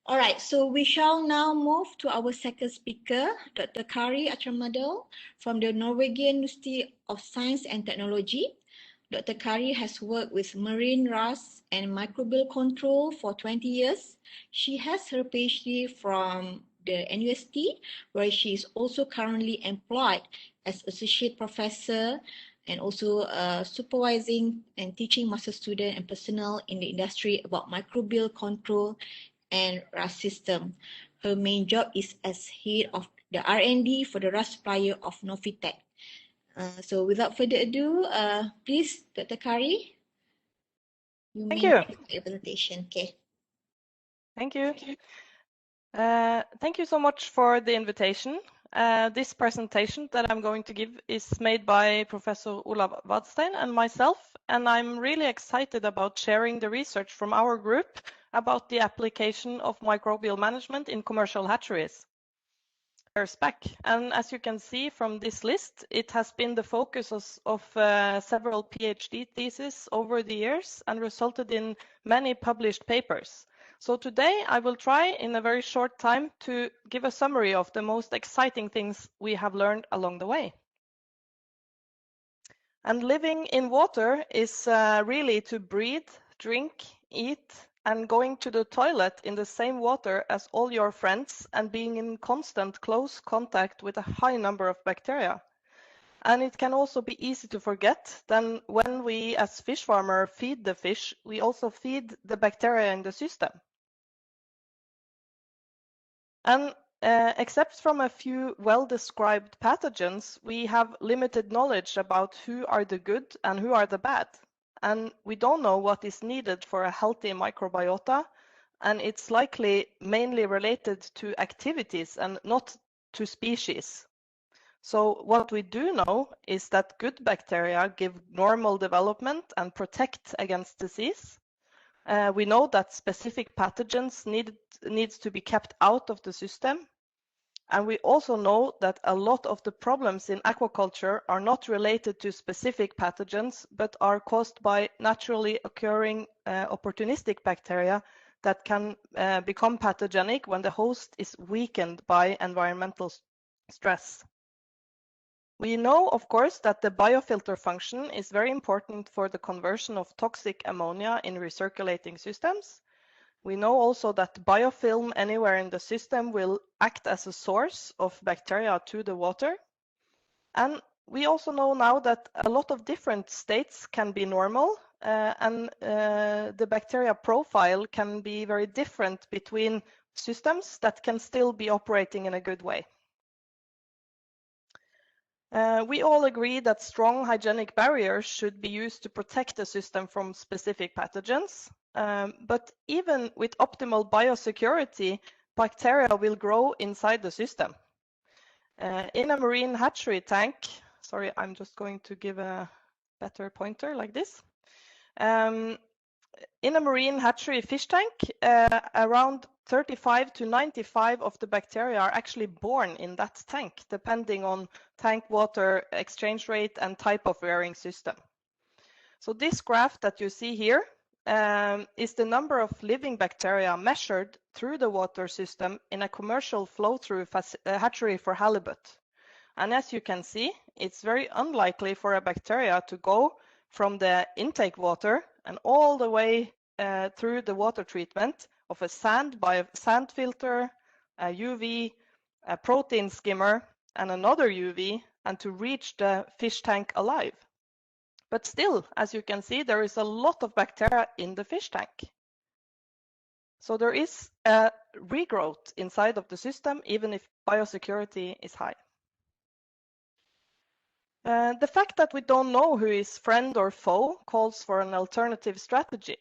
All right, so we shall now move to our second speaker, Dr. Kari Atramadel from the Norwegian University of Science and Technology. Dr. Kari has worked with marine RAS and microbial control for 20 years. She has her PhD from the NUST, where she is also currently employed as associate professor and also supervising and teaching master student and personnel in the industry about microbial control and RAS system. Her main job is as head of the R&D for the RAS supplier of Novitec. So without further ado, please, Dr. Kari, you Thank may you. make your presentation. Okay. Thank you. Thank you so much for the invitation. This presentation that I'm going to give is made by Professor Olav Vadstein and myself, and I'm really excited about sharing the research from our group about the application of microbial management in commercial hatcheries. Years back, and as you can see from this list, it has been the focus of several PhD theses over the years and resulted in many published papers. So today I will try in a very short time to give a summary of the most exciting things we have learned along the way. And living in water is really to breathe, drink, eat, and going to the toilet in the same water as all your friends and being in constant close contact with a high number of bacteria. And it can also be easy to forget that when we as fish farmer feed the fish, we also feed the bacteria in the system. And except from a few well-described pathogens, we have limited knowledge about who are the good and who are the bad. And we don't know what is needed for a healthy microbiota, and it's likely mainly related to activities and not to species. So what we do know is that good bacteria give normal development and protect against disease. We know that specific pathogens needs to be kept out of the system. And we also know that a lot of the problems in aquaculture are not related to specific pathogens, but are caused by naturally occurring opportunistic bacteria that can become pathogenic when the host is weakened by environmental stress. We know, of course, that the biofilter function is very important for the conversion of toxic ammonia in recirculating systems. We know also that biofilm anywhere in the system will act as a source of bacteria to the water. And we also know now that a lot of different states can be normal, and the bacteria profile can be very different between systems that can still be operating in a good way. We all agree that strong hygienic barriers should be used to protect the system from specific pathogens. But even with optimal biosecurity, bacteria will grow inside the system. In a marine hatchery tank, sorry, I'm just going to give a better pointer like this. In a marine hatchery fish tank, around 35 to 95 of the bacteria are actually born in that tank, depending on tank water exchange rate and type of rearing system. So this graph that you see here is the number of living bacteria measured through the water system in a commercial flow-through hatchery for halibut. And as you can see, it's very unlikely for a bacteria to go from the intake water and all the way through the water treatment of a sand filter, a UV, a protein skimmer, and another UV, and to reach the fish tank alive. But still, as you can see, there is a lot of bacteria in the fish tank. So there is a regrowth inside of the system, even if biosecurity is high. The fact that we don't know who is friend or foe calls for an alternative strategy.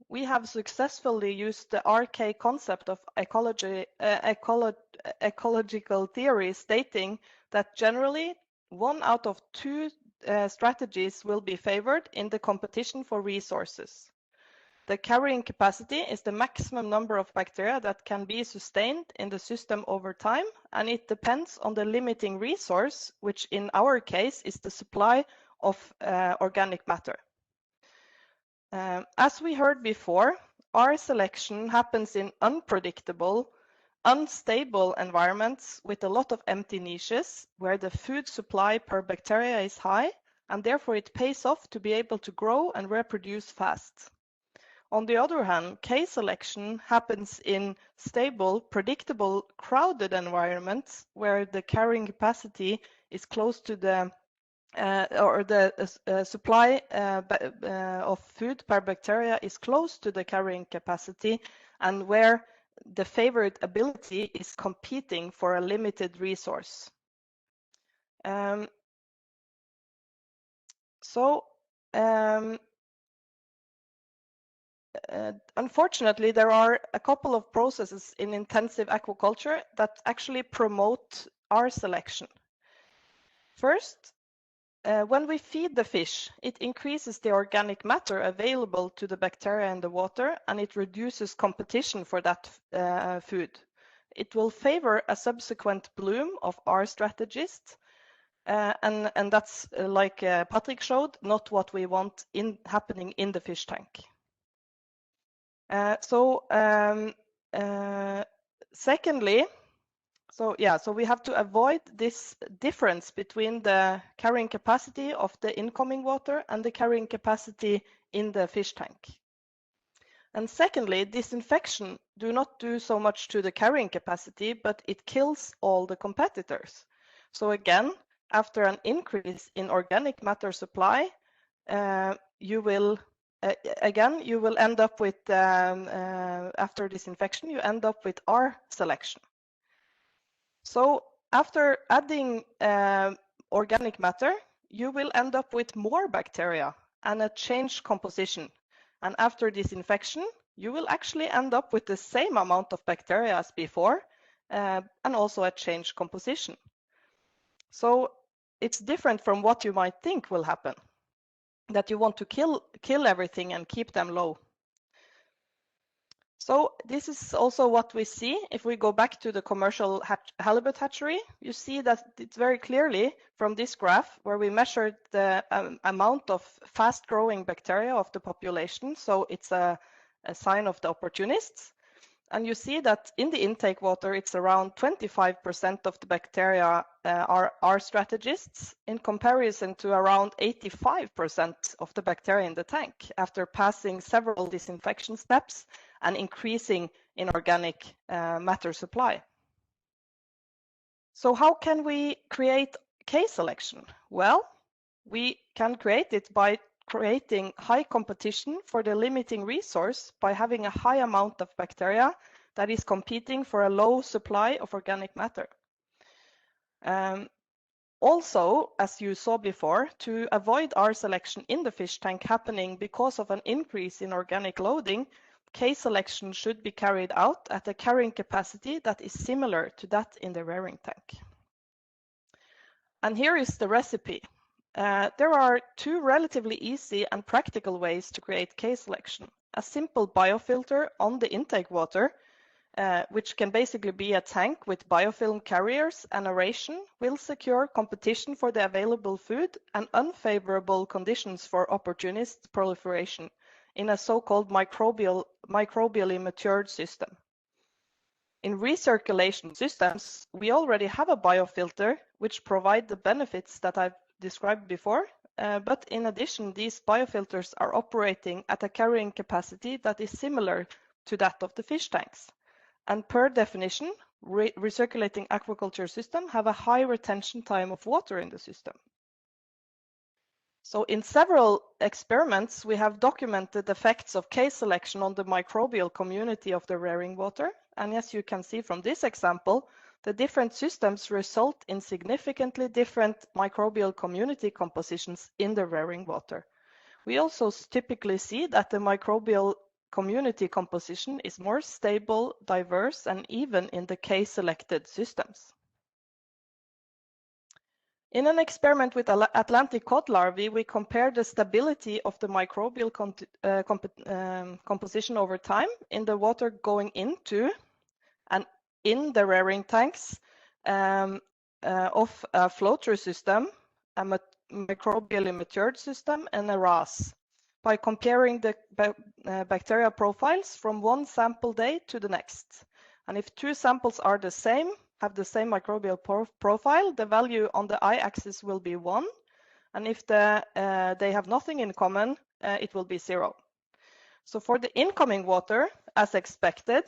We have successfully used the RK concept of ecological theory, stating that generally 1 out of 2 strategies will be favored in the competition for resources. The carrying capacity is the maximum number of bacteria that can be sustained in the system over time, and it depends on the limiting resource, which in our case is the supply of organic matter. As we heard before, R selection happens in unpredictable, unstable environments with a lot of empty niches where the food supply per bacteria is high, and therefore it pays off to be able to grow and reproduce fast. On the other hand, K selection happens in stable, predictable, crowded environments where the carrying capacity is close to the supply of food per bacteria is close to the carrying capacity, and where the favored ability is competing for a limited resource. Unfortunately, there are a couple of processes in intensive aquaculture that actually promote R selection. First, when we feed the fish, it increases the organic matter available to the bacteria in the water, and it reduces competition for that food. It will favor a subsequent bloom of R strategists, and that's like Patrick showed, not what we want happening in the fish tank. Secondly, so we have to avoid this difference between the carrying capacity of the incoming water and the carrying capacity in the fish tank. And secondly, disinfection do not do so much to the carrying capacity, but it kills all the competitors. So again, after an increase in organic matter supply, you will end up with, after disinfection, you end up with R selection. So after adding organic matter, you will end up with more bacteria and a changed composition. And after disinfection, you will actually end up with the same amount of bacteria as before, and also a changed composition. So it's different from what you might think will happen, that you want to kill everything and keep them low. So this is also what we see if we go back to the commercial halibut hatchery. You see that it's very clearly from this graph where we measured the amount of fast-growing bacteria of the population. So it's a sign of the opportunists. And you see that in the intake water, it's around 25% of the bacteria are strategists in comparison to around 85% of the bacteria in the tank after passing several disinfection steps and increasing in organic matter supply. So how can we create K selection? Well, we can create it by creating high competition for the limiting resource by having a high amount of bacteria that is competing for a low supply of organic matter. Also, as you saw before, to avoid R selection in the fish tank happening because of an increase in organic loading, K selection should be carried out at a carrying capacity that is similar to that in the rearing tank. And here is the recipe. There are two relatively easy and practical ways to create K selection. A simple biofilter on the intake water, which can basically be a tank with biofilm carriers and aeration, will secure competition for the available food and unfavorable conditions for opportunist proliferation in a so-called microbially matured system. In recirculation systems, we already have a biofilter which provide the benefits that I've described before, but in addition, these biofilters are operating at a carrying capacity that is similar to that of the fish tanks. And per definition, recirculating aquaculture systems have a high retention time of water in the system. So in several experiments, we have documented effects of K selection on the microbial community of the rearing water. And as you can see from this example, the different systems result in significantly different microbial community compositions in the rearing water. We also typically see that the microbial community composition is more stable, diverse, and even in the K-selected systems. In an experiment with Atlantic cod larvae, we compared the stability of the microbial composition over time in the water going into and in the rearing tanks of a flow-through system, a microbially matured system, and a RAS. by comparing the bacteria profiles from one sample day to the next. And if two samples are the same, have the same microbial profile, the value on the y-axis will be 1. And if they have nothing in common, it will be 0. So for the incoming water, as expected,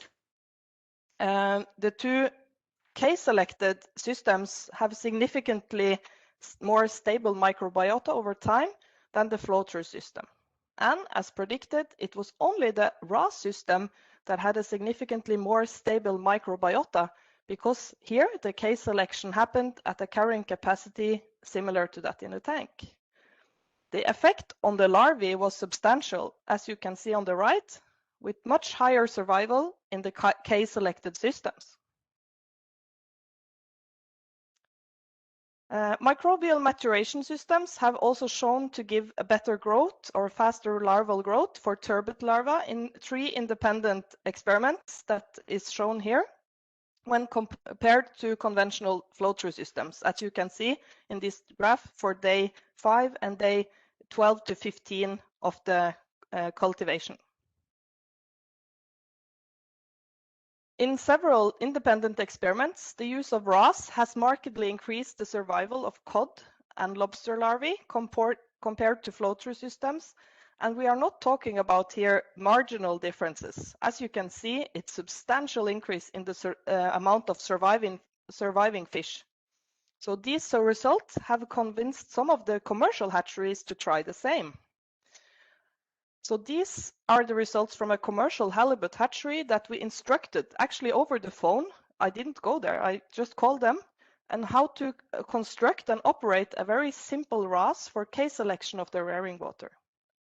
the two case-selected systems have significantly more stable microbiota over time than the flow-through system. And as predicted, it was only the RAS system that had a significantly more stable microbiota, because here the case selection happened at a carrying capacity similar to that in the tank. The effect on the larvae was substantial, as you can see on the right, with much higher survival in the case-selected systems. Microbial maturation systems have also shown to give a better growth or faster larval growth for turbot larvae in 3 independent experiments that is shown here when compared to conventional flow-through systems, as you can see in this graph for day 5 and day 12 to 15 of the cultivation. In several independent experiments, the use of RAS has markedly increased the survival of cod and lobster larvae compared to flow-through systems, and we are not talking about here marginal differences. As you can see, it's substantial increase in the amount of surviving fish. So these results have convinced some of the commercial hatcheries to try the same. So these are the results from a commercial halibut hatchery that we instructed actually over the phone. I didn't go there, I just called them, and how to construct and operate a very simple RAS for case selection of the rearing water.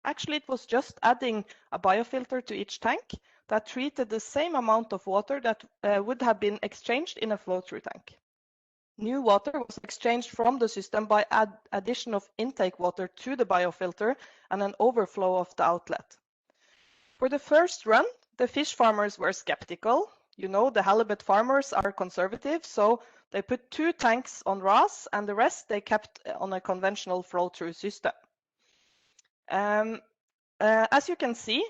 Actually, it was just adding a biofilter to each tank that treated the same amount of water that would have been exchanged in a flow-through tank. New water was exchanged from the system by addition of intake water to the biofilter and an overflow of the outlet. For the first run, the fish farmers were skeptical. You know, the halibut farmers are conservative, so they put 2 tanks on RAS and the rest they kept on a conventional flow-through system. As you can see,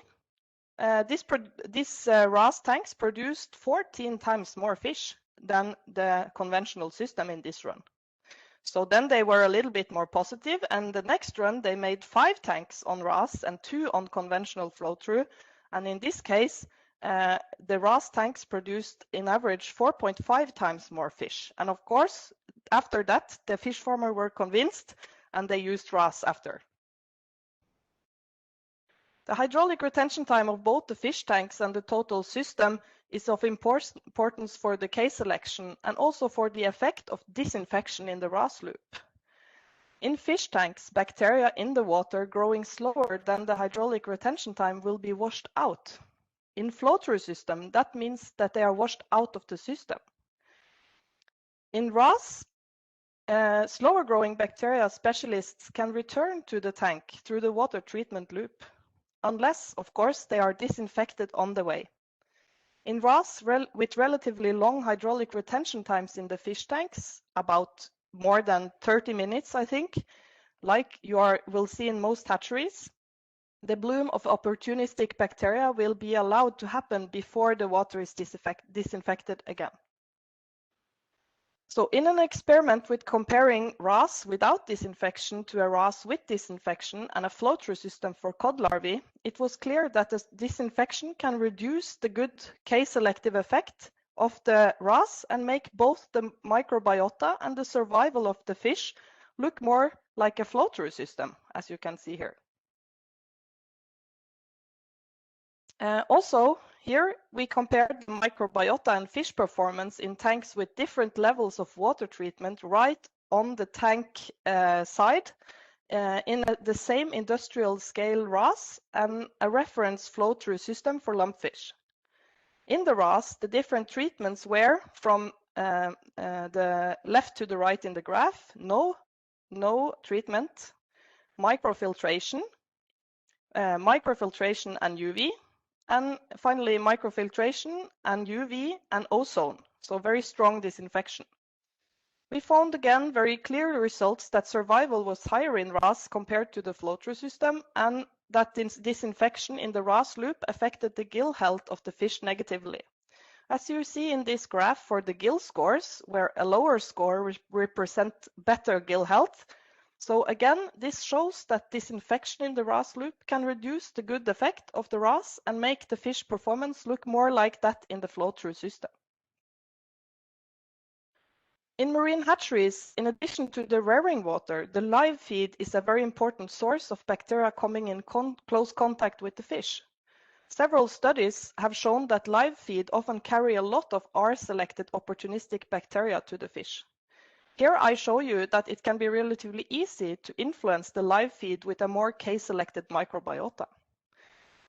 these RAS tanks produced 14 times more fish than the conventional system in this run. So then they were a little bit more positive, and the next run they made 5 tanks on RAS and 2 on conventional flow-through, and in this case the RAS tanks produced in average 4.5 times more fish. And of course, after that the fish farmers were convinced and they used RAS after. The hydraulic retention time of both the fish tanks and the total system is of importance for the case selection and also for the effect of disinfection in the RAS loop. In fish tanks, bacteria in the water growing slower than the hydraulic retention time will be washed out. In flow-through system, that means that they are washed out of the system. In RAS, slower growing bacteria specialists can return to the tank through the water treatment loop, unless, of course, they are disinfected on the way. In RAS, with relatively long hydraulic retention times in the fish tanks, about more than 30 minutes, I think, like you will see in most hatcheries, the bloom of opportunistic bacteria will be allowed to happen before the water is disinfected again. So in an experiment with comparing RAS without disinfection to a RAS with disinfection and a flow-through system for cod larvae, it was clear that the disinfection can reduce the good case-selective effect of the RAS and make both the microbiota and the survival of the fish look more like a flow-through system, as you can see here. Also, here we compared the microbiota and fish performance in tanks with different levels of water treatment right on the tank side in the same industrial scale RAS and a reference flow-through system for lumpfish. In the RAS, the different treatments were from the left to the right in the graph: no treatment, microfiltration, microfiltration and UV, and finally microfiltration and UV and ozone, so very strong disinfection. We found again very clear results that survival was higher in RAS compared to the flow-through system, and that this infection in the RAS loop affected the gill health of the fish negatively. As you see in this graph for the gill scores, where a lower score represents better gill health. So again, this shows that this infection in the RAS loop can reduce the good effect of the RAS and make the fish performance look more like that in the flow-through system. In marine hatcheries, in addition to the rearing water, the live feed is a very important source of bacteria coming in close contact with the fish. Several studies have shown that live feed often carry a lot of R-selected opportunistic bacteria to the fish. Here I show you that it can be relatively easy to influence the live feed with a more K-selected microbiota.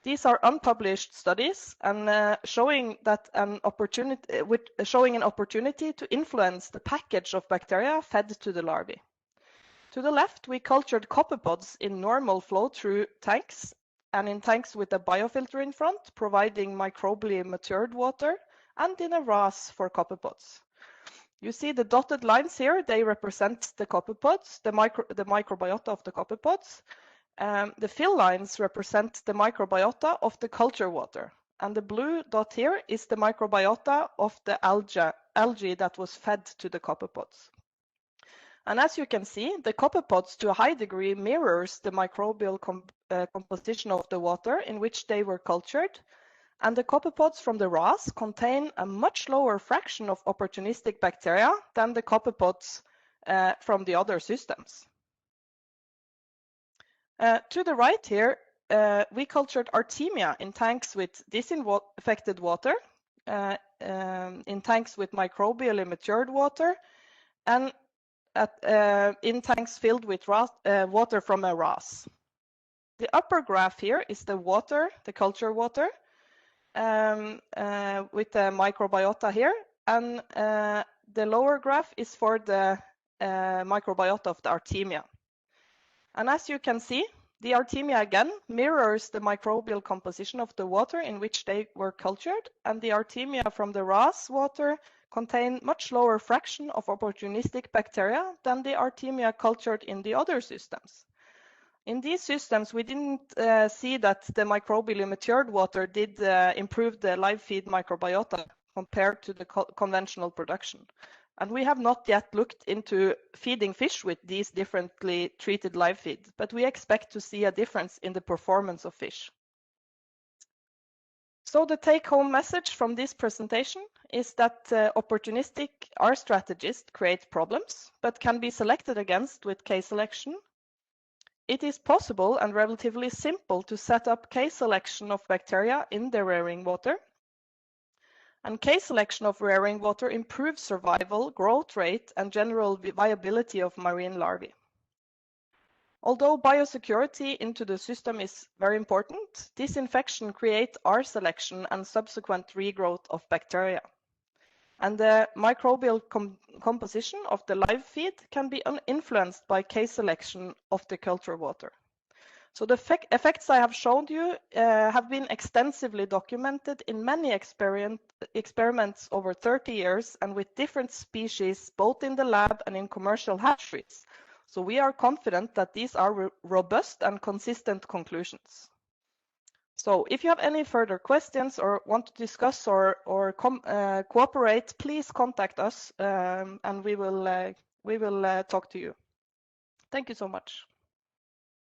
These are unpublished studies and showing an opportunity to influence the package of bacteria fed to the larvae. To the left, we cultured copepods in normal flow-through tanks and in tanks with a biofilter in front, providing microbially matured water, and in a RAS for copepods. You see the dotted lines here, they represent the copepods, the microbiota of the copepods. The fill lines represent the microbiota of the culture water. And the blue dot here is the microbiota of the algae that was fed to the copepods. And as you can see, the copepods to a high degree mirrors the microbial composition of the water in which they were cultured. And the copepods from the RAS contain a much lower fraction of opportunistic bacteria than the copepods from the other systems. To the right here, we cultured Artemia in tanks with disinfected water, in tanks with microbially matured water, and in tanks filled with water from a RAS. The upper graph here is the water, the culture water, with the microbiota here, and the lower graph is for the microbiota of the Artemia. And as you can see, the Artemia again mirrors the microbial composition of the water in which they were cultured, and the Artemia from the RAS water contain much lower fraction of opportunistic bacteria than the Artemia cultured in the other systems. In these systems, we didn't see that the microbially matured water did improve the live feed microbiota compared to the conventional production. And we have not yet looked into feeding fish with these differently treated live feed, but we expect to see a difference in the performance of fish. So the take-home message from this presentation is that opportunistic R strategies create problems, but can be selected against with K-selection. It is possible and relatively simple to set up K-selection of bacteria in the rearing water. And K-selection of rearing water improves survival, growth rate, and general viability of marine larvae. Although biosecurity into the system is very important, disinfection creates R selection and subsequent regrowth of bacteria. And the microbial composition of the live feed can be influenced by K-selection of the culture water. So the effects I have shown you have been extensively documented in many experiments over 30 years and with different species, both in the lab and in commercial hatcheries. So we are confident that these are robust and consistent conclusions. So if you have any further questions or want to discuss or cooperate, please contact us and we will talk to you. Thank you so much.